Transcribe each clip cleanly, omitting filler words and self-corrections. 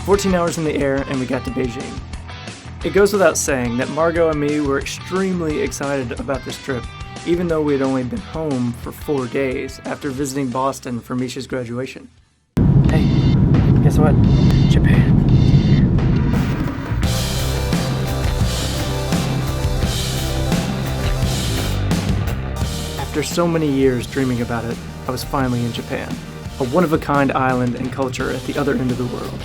14 hours in the air and we got to Beijing. It goes without saying that Margot and me were extremely excited about this trip, even though we had only been home for 4 days after visiting Boston for Misha's graduation. Hey, guess what? Japan. After so many years dreaming about it, I was finally in Japan, a one-of-a-kind island and culture at the other end of the world.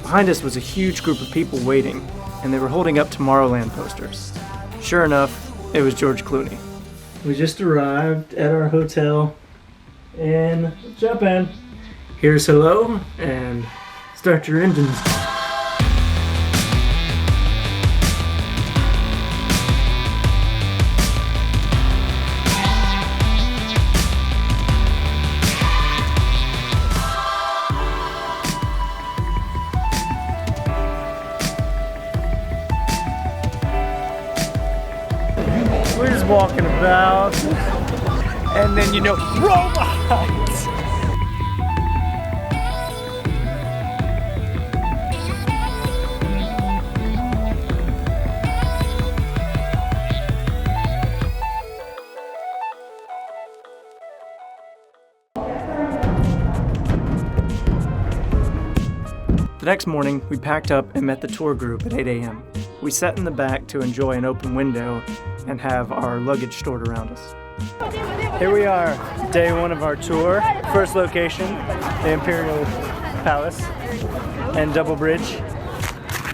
Behind us was a huge group of people waiting, and they were holding up Tomorrowland posters. Sure enough, it was George Clooney. We just arrived at our hotel in Japan. Here's hello, and start your engines. We're just walking about, and then robots! The next morning, we packed up and met the tour group at 8 a.m. We sat in the back to enjoy an open window and have our luggage stored around us. Here we are, day one of our tour. First location, the Imperial Palace and Double Bridge.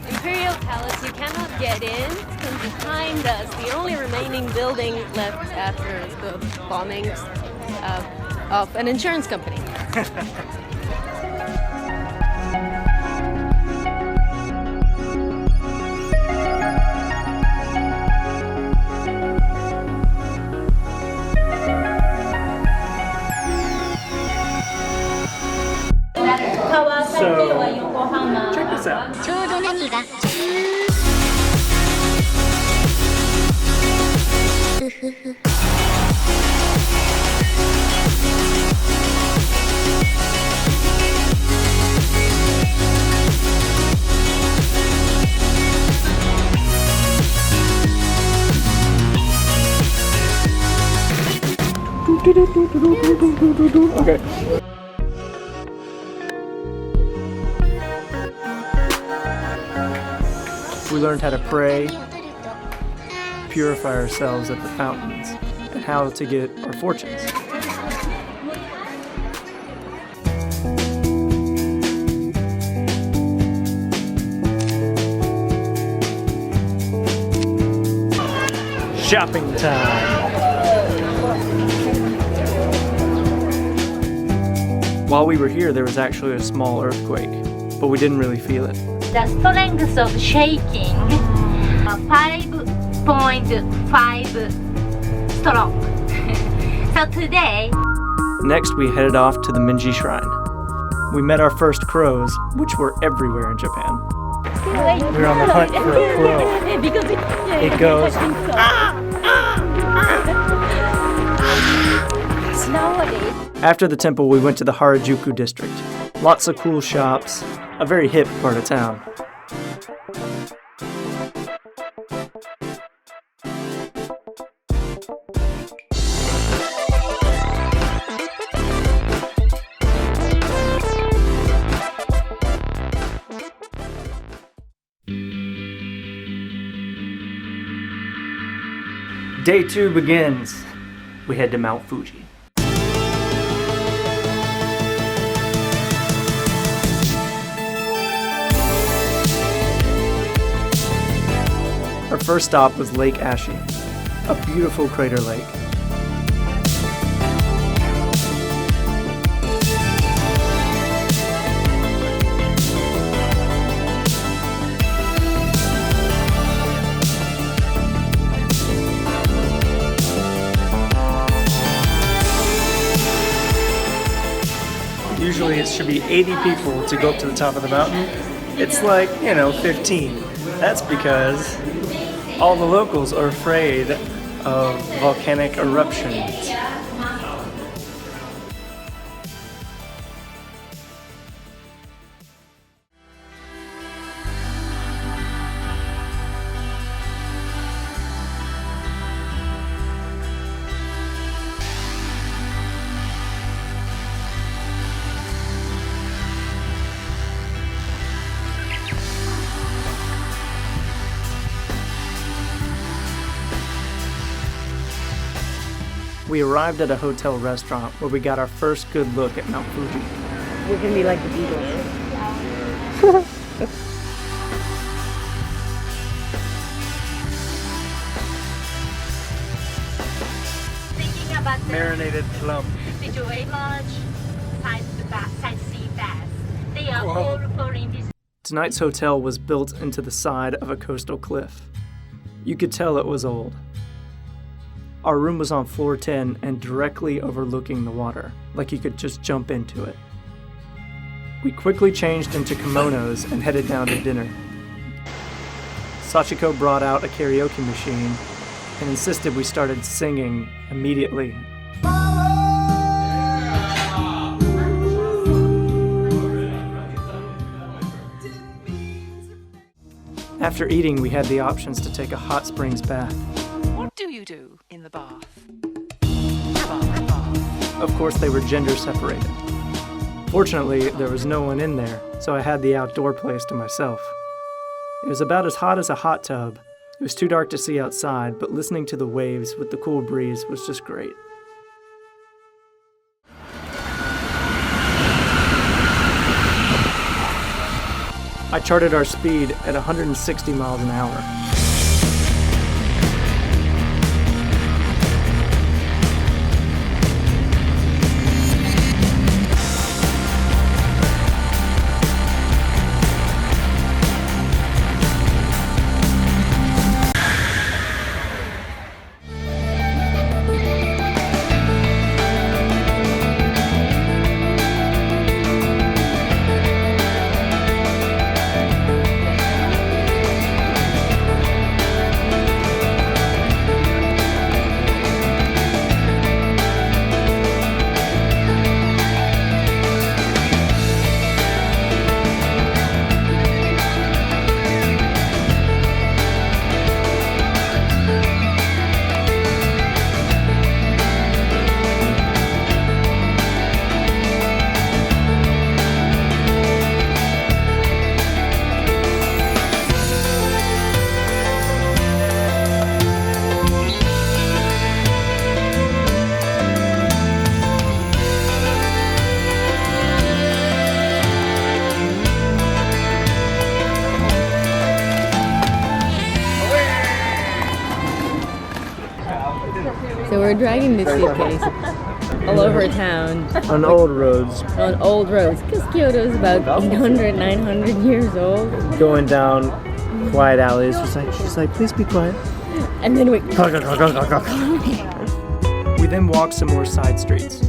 Imperial Palace, you cannot get in, and behind us, the only remaining building left after the bombings of an insurance company. So, check this out. Okay. We learned how to pray, purify ourselves at the fountains, and how to get our fortunes. Shopping time! While we were here, there was actually a small earthquake, but we didn't really feel it. The strength of shaking 5.5 strong. So today, next we headed off to the Minji Shrine. We met our first crows, which were everywhere in Japan. We were on the hunt for a crow. It goes, After the temple, we went to the Harajuku district. Lots of cool shops, a very hip part of town. Day 2 begins. We head to Mount Fuji. Our first stop was Lake Ashi, a beautiful crater lake. Usually it should be 80 people to go up to the top of the mountain. It's like, 15. That's because all the locals are afraid of volcanic eruptions. We arrived at a hotel restaurant where we got our first good look at Mount Fuji. We're gonna be like the Beatles. Thinking about the Marinated plum. Visual sightseeing baths. They are all following this. Tonight's hotel was built into the side of a coastal cliff. You could tell it was old. Our room was on floor 10 and directly overlooking the water, like you could just jump into it. We quickly changed into kimonos and headed down to dinner. Sachiko brought out a karaoke machine and insisted we started singing immediately. After eating, we had the options to take a hot springs bath. What do you do in the bath? Of course, they were gender separated. Fortunately, there was no one in there, so I had the outdoor place to myself. It was about as hot as a hot tub. It was too dark to see outside, but listening to the waves with the cool breeze was just great. I charted our speed at 160 miles an hour. So we're dragging this suitcase all over town On old roads, on old roads because Kyoto is about 800, 900 years old. going down quiet alleys. She's like, please be quiet. And then we We then walked some more side streets.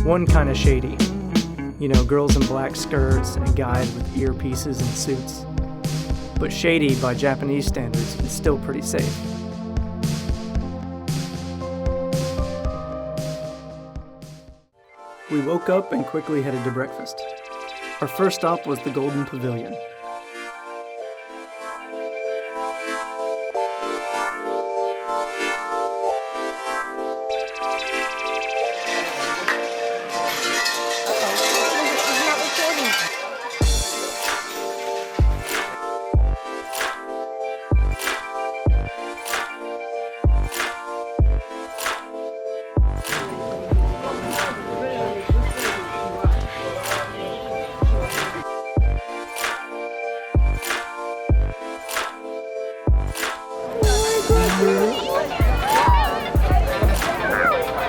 One kind of shady. Girls in black skirts and guys with earpieces and suits. But shady by Japanese standards is still pretty safe. We woke up and quickly headed to breakfast. Our first stop was the Golden Pavilion.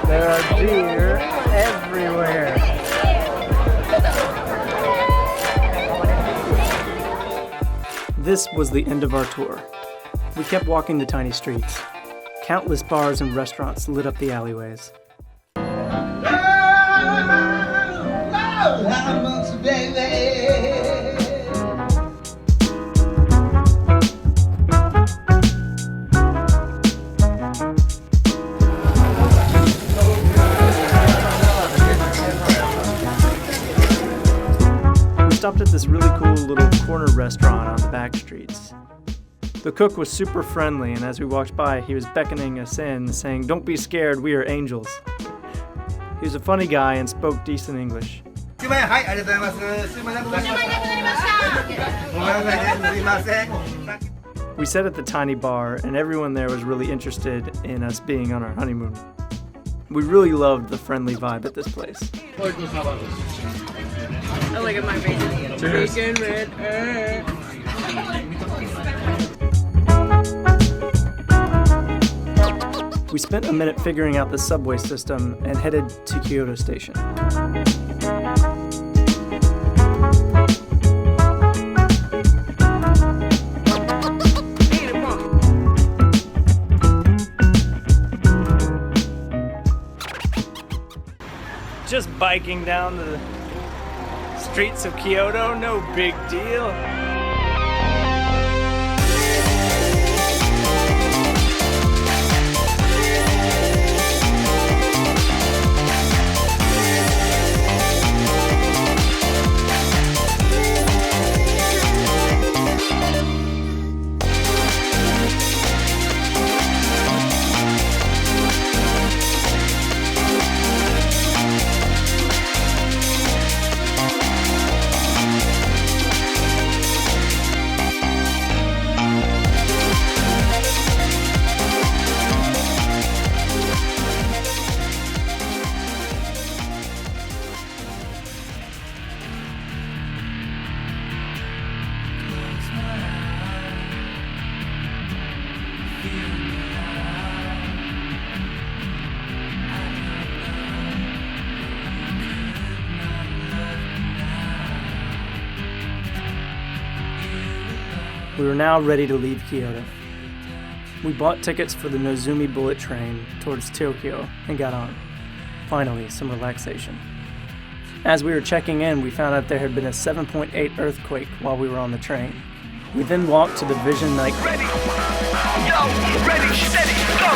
There are deer everywhere. This was the end of our tour. We kept walking the tiny streets. Countless bars and restaurants lit up the alleyways. Oh, how much, baby? We stopped at this really cool little corner restaurant on the back streets. The cook was super friendly, and as we walked by, he was beckoning us in, saying, "Don't be scared, we are angels." He was a funny guy and spoke decent English. We sat at the tiny bar, and everyone there was really interested in us being on our honeymoon. We really loved the friendly vibe at this place. I look at my bacon. Bacon with We spent a minute figuring out the subway system and headed to Kyoto Station. Just biking down the streets of Kyoto, no big deal. We were now ready to leave Kyoto. We bought tickets for the Nozomi bullet train towards Tokyo and got on. Finally, some relaxation. As we were checking in, we found out there had been a 7.8 earthquake while we were on the train. We then walked to the Vision nightclub. Ready, yo, ready, steady, go!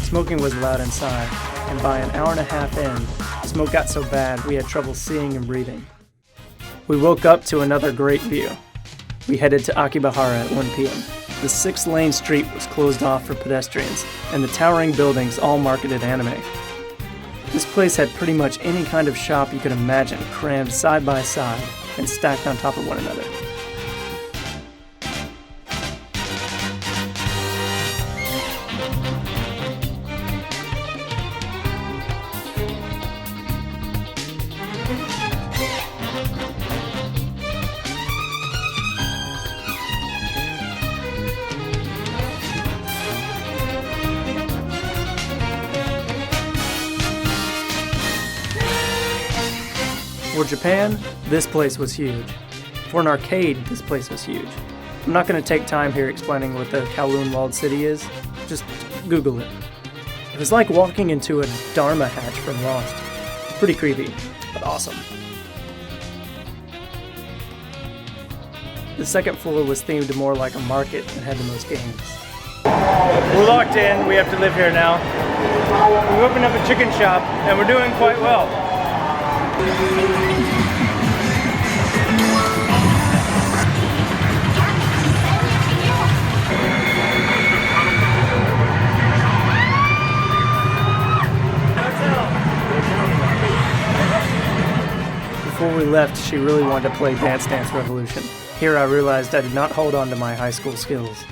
Smoking was loud inside, and by an hour and a half in, smoke got so bad we had trouble seeing and breathing. We woke up to another great view. We headed to Akibahara at 1 p.m. The 6-lane street was closed off for pedestrians, and the towering buildings all marketed anime. This place had pretty much any kind of shop you could imagine crammed side by side and stacked on top of one another. For Japan, this place was huge. For an arcade, this place was huge. I'm not going to take time here explaining what the Kowloon Walled City is. Just Google it. It was like walking into a Dharma hatch from Lost. Pretty creepy, but awesome. The second floor was themed more like a market and had the most games. We're locked in, we have to live here now. We opened up a chicken shop and we're doing quite well. Before we left, she really wanted to play Dance Dance Revolution. Here I realized I did not hold on to my high school skills.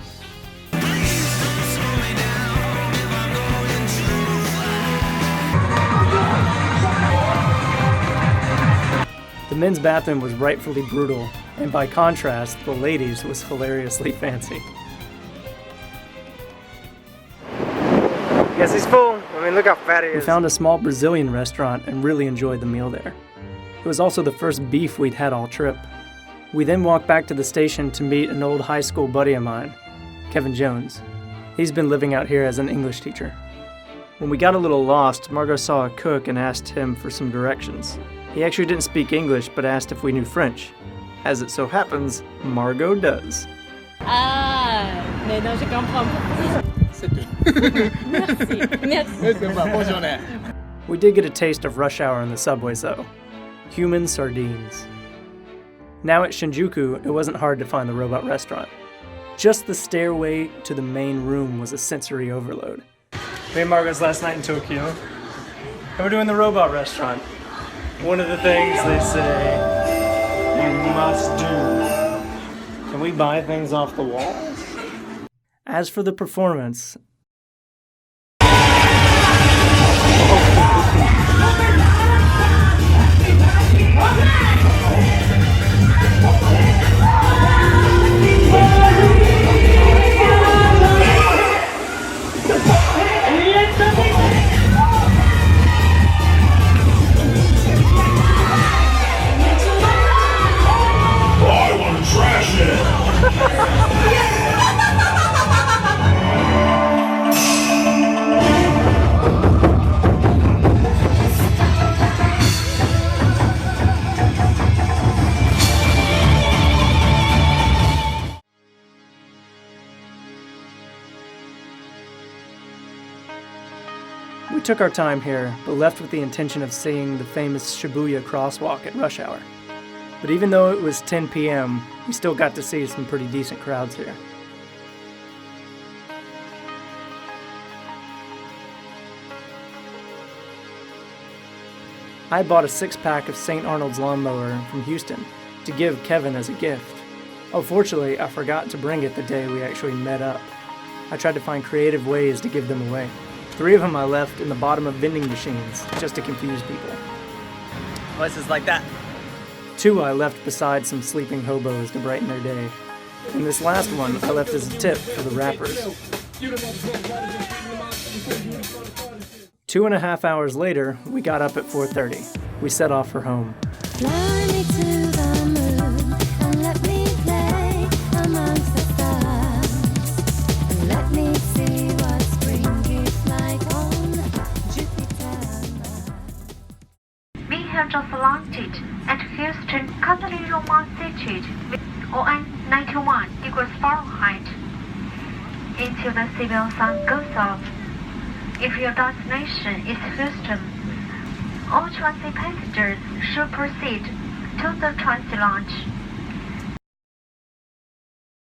The men's bathroom was rightfully brutal, and by contrast, the ladies' was hilariously fancy. Guess he's full. I mean, look how fat he is. We found a small Brazilian restaurant and really enjoyed the meal there. It was also the first beef we'd had all trip. We then walked back to the station to meet an old high school buddy of mine, Kevin Jones. He's been living out here as an English teacher. When we got a little lost, Margot saw a cook and asked him for some directions. He actually didn't speak English, but asked if we knew French. As it so happens, Margot does. Mais non, je comprends pas. Merci. We did get a taste of rush hour in the subways, though. Human sardines. Now at Shinjuku, it wasn't hard to find the robot restaurant. Just the stairway to the main room was a sensory overload. Me and Margot's last night in Tokyo, and we're doing the robot restaurant. One of the things they say you must do. Can we buy things off the walls? As for the performance, we took our time here, but left with the intention of seeing the famous Shibuya crosswalk at rush hour. But even though it was 10 p.m., we still got to see some pretty decent crowds here. I bought a 6-pack of St. Arnold's lawnmower from Houston to give Kevin as a gift. Oh, fortunately, I forgot to bring it the day we actually met up. I tried to find creative ways to give them away. 3 of them I left in the bottom of vending machines, just to confuse people. Places like that. 2 I left beside some sleeping hobos to brighten their day. And this last one I left as a tip for the rappers. 2.5 hours later, we got up at 4:30. We set off for home. Fly me to the moon and let me play amongst the stars. And let me see what spring is like on Jupiter. We have just launched at Houston, currently Roman situated with ON 91 degrees Fahrenheit until the civil sun goes off. If your destination is Houston, all transit passengers should proceed to the transit lounge.